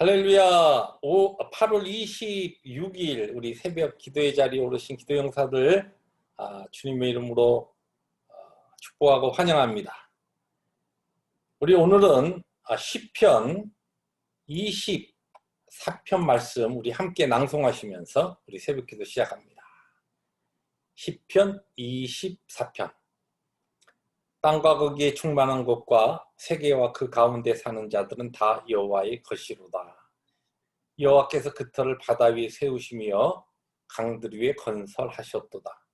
할렐루야. 8월 26일 우리 새벽 기도의 자리에 오르신 기도 용사들 주님의 이름으로 축복하고 환영합니다. 우리 오늘은 시편 24편 말씀 우리 함께 낭송하시면서 우리 새벽 기도 시작합니다. 시편 24편. 땅과 거기에 충만한 것과 세계와 그 가운데 사는 자들은 다 여호와의 것이로다. 여호와께서 그 터를 바다 위에 세우시며 강들 위에 건설하셨도다.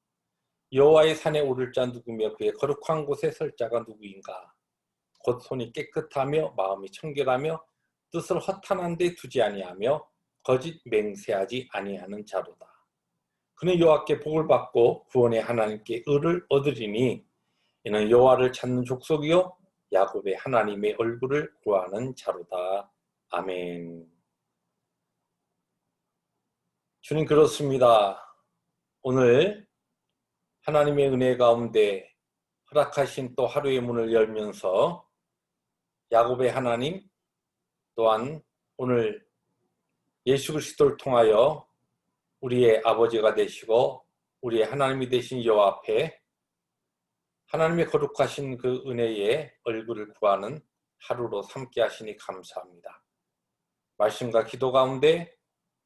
여호와의 산에 오를 자 누구며 그의 거룩한 곳에 설 자가 누구인가. 곧 손이 깨끗하며 마음이 청결하며 뜻을 허탄한 데 두지 아니하며 거짓 맹세하지 아니하는 자로다. 그는 여호와께 복을 받고 구원의 하나님께 의를 얻으리니 이는 여호와를 찾는 족속이요 야곱의 하나님의 얼굴을 구하는 자로다. 아멘. 주님, 그렇습니다. 오늘 하나님의 은혜 가운데 허락하신 또 하루의 문을 열면서 야곱의 하나님, 또한 오늘 예수 그리스도를 통하여 우리의 아버지가 되시고 우리의 하나님이 되신 여호와 앞에 하나님의 거룩하신 그 은혜의 얼굴을 구하는 하루로 삼게 하시니 감사합니다. 말씀과 기도 가운데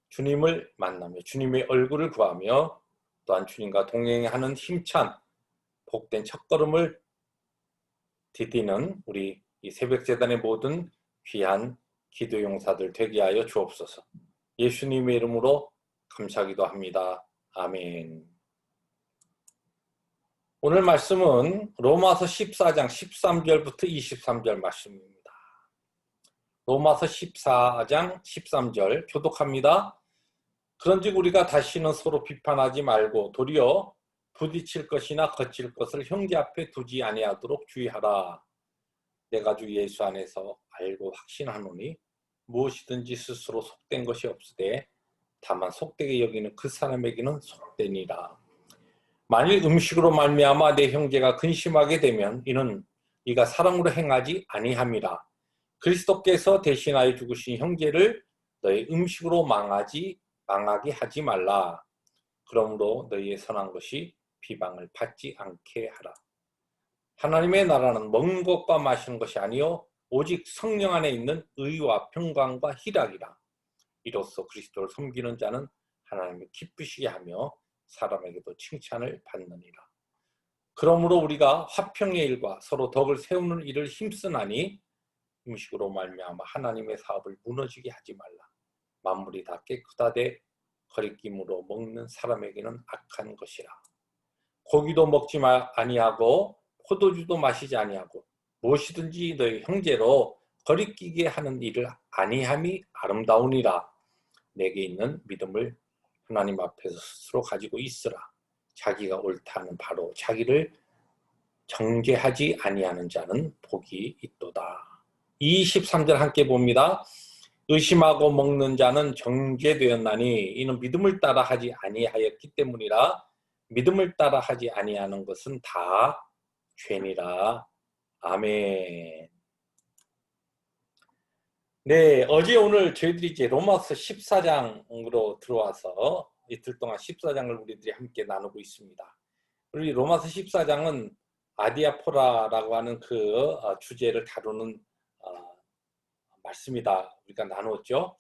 주님을 만나며 주님의 얼굴을 구하며 또한 주님과 동행하는 힘찬 복된 첫걸음을 디디는 우리 이 새벽재단의 모든 귀한 기도 용사들 되게 하여 주옵소서. 예수님의 이름으로 감사하기도 합니다. 아멘. 오늘 말씀은 로마서 14장 13절부터 23절 말씀입니다. 로마서 14장 13절 교독합니다. 그런즉 우리가 다시는 서로 비판하지 말고 도리어 부딪힐 것이나 거칠 것을 형제 앞에 두지 아니하도록 주의하라. 내가 주 예수 안에서 알고 확신하노니 무엇이든지 스스로 속된 것이 없으되 다만 속되게 여기는 그 사람에게는 속되니라. 만일 음식으로 말미암아 내 형제가 근심하게 되면 이는 네가 사랑으로 행하지 아니함이라. 그리스도께서 대신하여 죽으신 형제를 너의 음식으로 망하게 하지 말라. 그러므로 너희의 선한 것이 비방을 받지 않게 하라. 하나님의 나라는 먹는 것과 마시는 것이 아니요 오직 성령 안에 있는 의와 평강과 희락이라. 이로써 그리스도를 섬기는 자는 하나님을 기쁘시게 하며 사람에게도 칭찬을 받느니라. 그러므로 우리가 화평의 일과 서로 덕을 세우는 일을 힘쓰나니 음식으로 말미암아 하나님의 사업을 무너지게 하지 말라. 만물이 다 깨끗하되 거리낌으로 먹는 사람에게는 악한 것이라. 고기도 먹지 아니하고 포도주도 마시지 아니하고 무엇이든지 너희 형제로 거리끼게 하는 일을 아니함이 아름다우니라. 내게 있는 믿음을 하나님 앞에서 스스로 가지고 있으라. 자기가 옳다는 바로 자기를 정죄하지 아니하는 자는 복이 있도다. 23절 함께 봅니다. 의심하고 먹는 자는 정죄되었나니 이는 믿음을 따라 하지 아니하였기 때문이라. 믿음을 따라 하지 아니하는 것은 다 죄니라. 아멘. 네, 어제 오늘 저희들이 이제 로마서 14장으로 들어와서 이틀 동안 14장을 우리들이 함께 나누고 있습니다. 우리 로마서 14장은 아디아포라라고 하는 그 주제를 다루는 말씀이다. 우리가 나누었죠.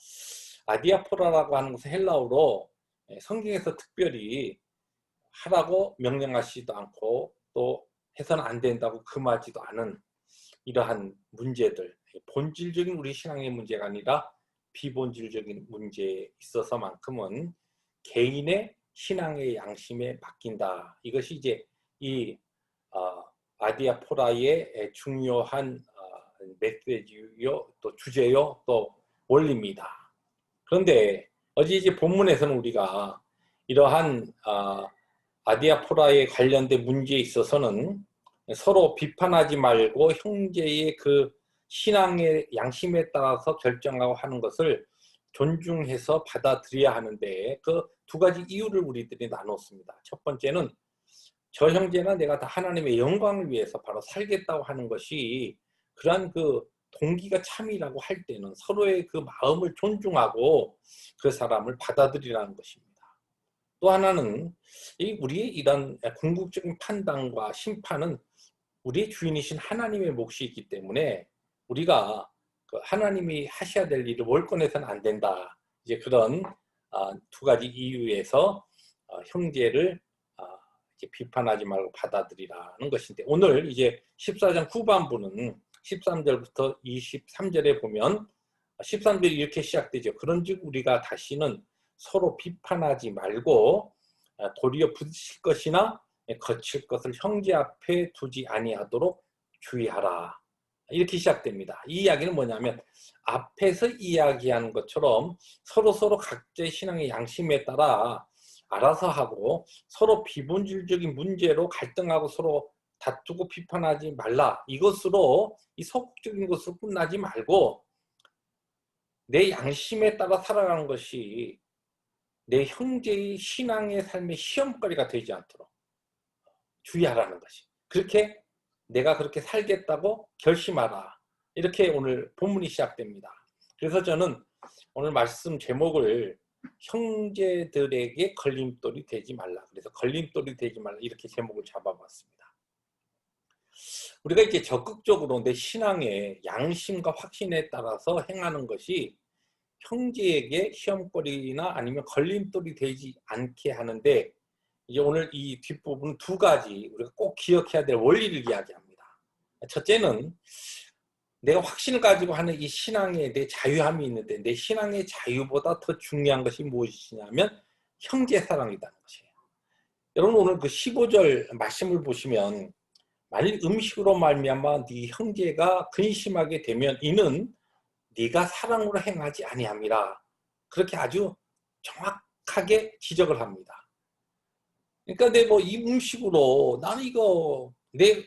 아디아포라라고 하는 것은 헬라어로 성경에서 특별히 하라고 명령하시지도 않고 또 해서는 안 된다고 금하지도 않은 이러한 문제들, 본질적인 우리 신앙의 문제가 아니라 비본질적인 문제에 있어서만큼은 개인의 신앙의 양심에 맡긴다. 이것이 이제 이 아디아포라의 중요한 메시지요, 또 주제요, 또 원리입니다. 그런데 어제 이제 본문에서는 우리가 이러한 아디아포라에 관련된 문제에 있어서는 서로 비판하지 말고 형제의 그 신앙의 양심에 따라서 결정하고 하는 것을 존중해서 받아들여야 하는데 그 두 가지 이유를 우리들이 나눴습니다. 첫 번째는 저 형제나 내가 다 하나님의 영광을 위해서 바로 살겠다고 하는 것이 그러한 그 동기가 참이라고 할 때는 서로의 그 마음을 존중하고 그 사람을 받아들이라는 것입니다. 또 하나는 우리의 이런 궁극적인 판단과 심판은 우리의 주인이신 하나님의 몫이 있기 때문에 우리가 그 하나님이 하셔야 될 일을 월권해서는 안 된다. 이제 그런 두 가지 이유에서 형제를 이제 비판하지 말고 받아들이라는 것인데, 오늘 이제 14장 후반부는 13절부터 23절에 보면 13절이 이렇게 시작되죠. 그런즉 우리가 다시는 서로 비판하지 말고 도리어 부딪힐 것이나 거칠 것을 형제 앞에 두지 아니하도록 주의하라. 이렇게 시작됩니다. 이 이야기는 뭐냐면 앞에서 이야기한 것처럼 서로 각자의 신앙의 양심에 따라 알아서 하고 서로 비본질적인 문제로 갈등하고 서로 다투고 비판하지 말라. 이것으로 이 소극적인 것으로 끝나지 말고 내 양심에 따라 살아가는 것이 내 형제의 신앙의 삶의 시험거리가 되지 않도록 주의하라는 것이. 그렇게 내가 그렇게 살겠다고 결심하라. 이렇게 오늘 본문이 시작됩니다. 그래서 저는 오늘 말씀 제목을 형제들에게 걸림돌이 되지 말라. 그래서 걸림돌이 되지 말라. 이렇게 제목을 잡아봤습니다. 우리가 이제 적극적으로 내 신앙의 양심과 확신에 따라서 행하는 것이 형제에게 시험거리나 아니면 걸림돌이 되지 않게 하는데, 이제 오늘 이 뒷부분 두 가지 우리가 꼭 기억해야 될 원리를 이야기합니다. 첫째는 내가 확신을 가지고 하는 이 신앙에 내 자유함이 있는데, 내 신앙의 자유보다 더 중요한 것이 무엇이냐면 형제 사랑이라는 것이에요. 여러분, 오늘 그 15절 말씀을 보시면 만일 음식으로 말미암아 네 형제가 근심하게 되면 이는 네가 사랑으로 행하지 아니함이라. 그렇게 아주 정확하게 지적을 합니다. 그러니까 내 뭐 이 음식으로 나는 이거 내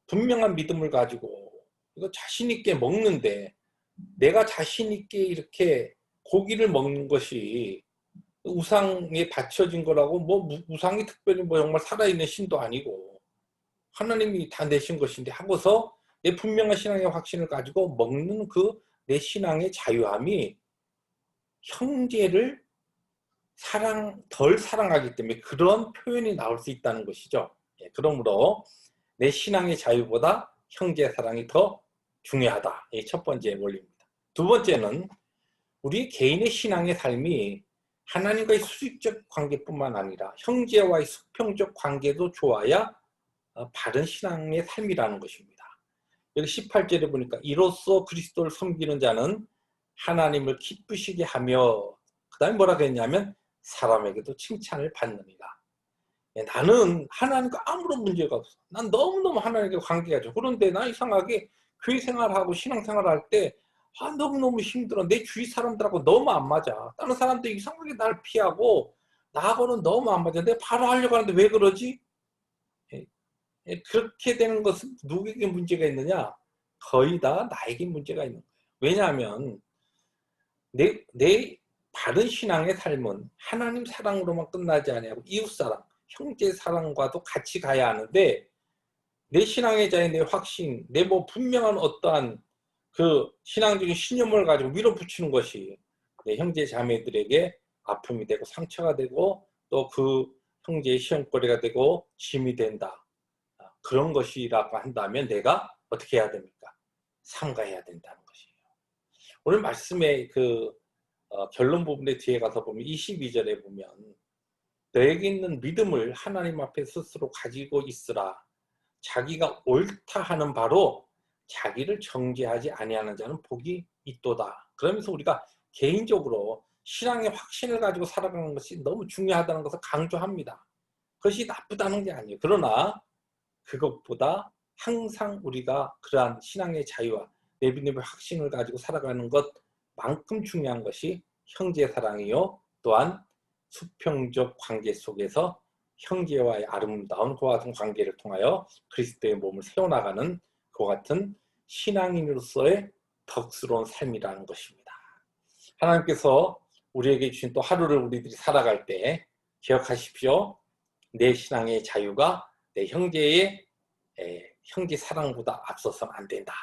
분명한 믿음을 가지고 이거 자신 있게 먹는데, 내가 자신 있게 이렇게 고기를 먹는 것이 우상에 바쳐진 거라고, 뭐 우상이 특별히 뭐 정말 살아있는 신도 아니고 하나님이 다 내신 것인데 하고서 내 분명한 신앙의 확신을 가지고 먹는 그 내 신앙의 자유함이 형제를 덜 사랑하기 때문에 그런 표현이 나올 수 있다는 것이죠. 그러므로 내 신앙의 자유보다 형제 사랑이 더 중요하다. 이 첫 번째 원리입니다. 두 번째는 우리 개인의 신앙의 삶이 하나님과의 수직적 관계뿐만 아니라 형제와의 수평적 관계도 좋아야 바른 신앙의 삶이라는 것입니다. 여기 18절에 보니까 이로써 그리스도를 섬기는 자는 하나님을 기쁘시게 하며, 그 다음에 뭐라고 했냐면 사람에게도 칭찬을 받느니라. 나는 하나님과 아무런 문제가 없어. 난 너무너무 하나님과 관계가 좋아. 그런데 나 이상하게 교회 생활하고 신앙생활 할 때 너무너무 힘들어. 내 주위 사람들하고 너무 안 맞아. 다른 사람들 이상하게 날 피하고 나하고는 너무 안 맞아. 내가 바로 하려고 하는데 왜 그러지? 그렇게 되는 것은 누구에게 문제가 있느냐? 거의 다 나에게 문제가 있는 거예요. 왜냐하면 내 바른 신앙의 삶은 하나님 사랑으로만 끝나지 아니하고 이웃사랑, 형제 사랑과도 같이 가야 하는데, 내 신앙의 자유, 내 확신, 내 뭐 분명한 어떠한 그 신앙적인 신념을 가지고 밀어붙이는 것이 내 형제 자매들에게 아픔이 되고 상처가 되고 또 그 형제의 시험거리가 되고 짐이 된다. 그런 것이라고 한다면 내가 어떻게 해야 됩니까? 삼가해야 된다는 것이에요. 오늘 말씀의 그 결론 부분의 뒤에 가서 보면 22절에 보면 너에게 있는 믿음을 하나님 앞에 스스로 가지고 있으라. 자기가 옳다 하는 바로 자기를 정죄하지 아니하는 자는 복이 있도다. 그러면서 우리가 개인적으로 신앙의 확신을 가지고 살아가는 것이 너무 중요하다는 것을 강조합니다. 그것이 나쁘다는 게 아니에요. 그러나 그것보다 항상 우리가 그러한 신앙의 자유와 내 믿음의 확신을 가지고 살아가는 것만큼 중요한 것이 형제 사랑이요, 또한 수평적 관계 속에서 형제와의 아름다운 그와 같은 관계를 통하여 그리스도의 몸을 세워나가는 그와 같은 신앙인으로서의 덕스러운 삶이라는 것입니다. 하나님께서 우리에게 주신 또 하루를 우리들이 살아갈 때 기억하십시오. 내 신앙의 자유가 내 형제의 형제 사랑보다 앞서서는 안 된다.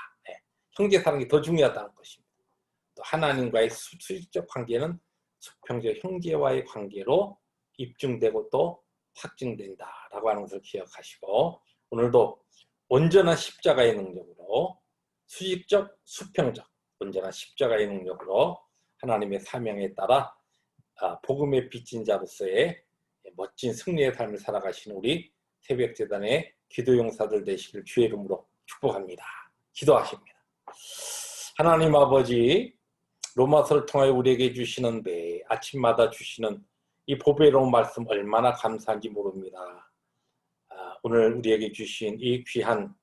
형제 사랑이 더 중요하다는 것입니다. 또 하나님과의 수직적 관계는 수평적 형제와의 관계로 입증되고 또 확증된다라고 하는 것을 기억하시고, 오늘도 온전한 십자가의 능력으로 수직적, 수평적, 온전한 십자가의 능력으로 하나님의 사명에 따라 복음의 빚진 자로서의 멋진 승리의 삶을 살아가시는 우리 새벽재단의 기도용사들 되시길 주의 이름으로 축복합니다. 기도하십니다. 하나님 아버지, 로마서를 통하여 우리에게 주시는 매 아침마다 주시는 이 보배로운 말씀 얼마나 감사한지 모릅니다. 오늘 우리에게 주신 이 귀한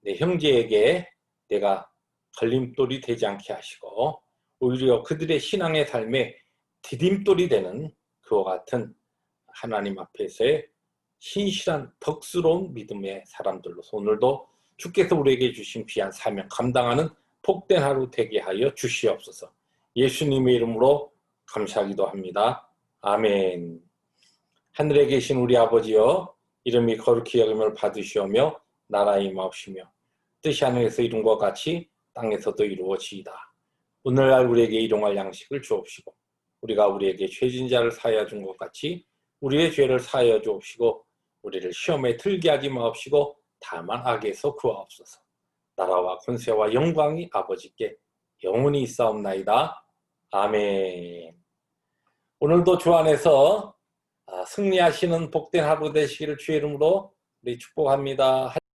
내 형제에게 내가 걸림돌이 되지 않게 하시고 오히려 그들의 신앙의 삶에 디딤돌이 되는 그와 같은 하나님 앞에서의 신실한 덕스러운 믿음의 사람들로서 오늘도 주께서 우리에게 주신 귀한 사명 감당하는 복된 하루 되게 하여 주시옵소서. 예수님의 이름으로 감사하기도 합니다. 아멘. 하늘에 계신 우리 아버지여, 이름이 거룩히 여김을 받으시오며 나라의 임하옵시며 뜻이 하늘에서 이룬 것 같이 땅에서도 이루어지이다. 오늘날 우리에게 일용할 양식을 주옵시고 우리가 우리에게 죄진 자를 사하여 준 것 같이 우리의 죄를 사하여 주옵시고 우리를 시험에 들게 하지 마옵시고 다만 악에서 구하옵소서. 나라와 권세와 영광이 아버지께 영원히 있사옵나이다. 아멘. 오늘도 주 안에서 승리하시는 복된 하루 되시기를 주의 이름으로 우리 축복합니다.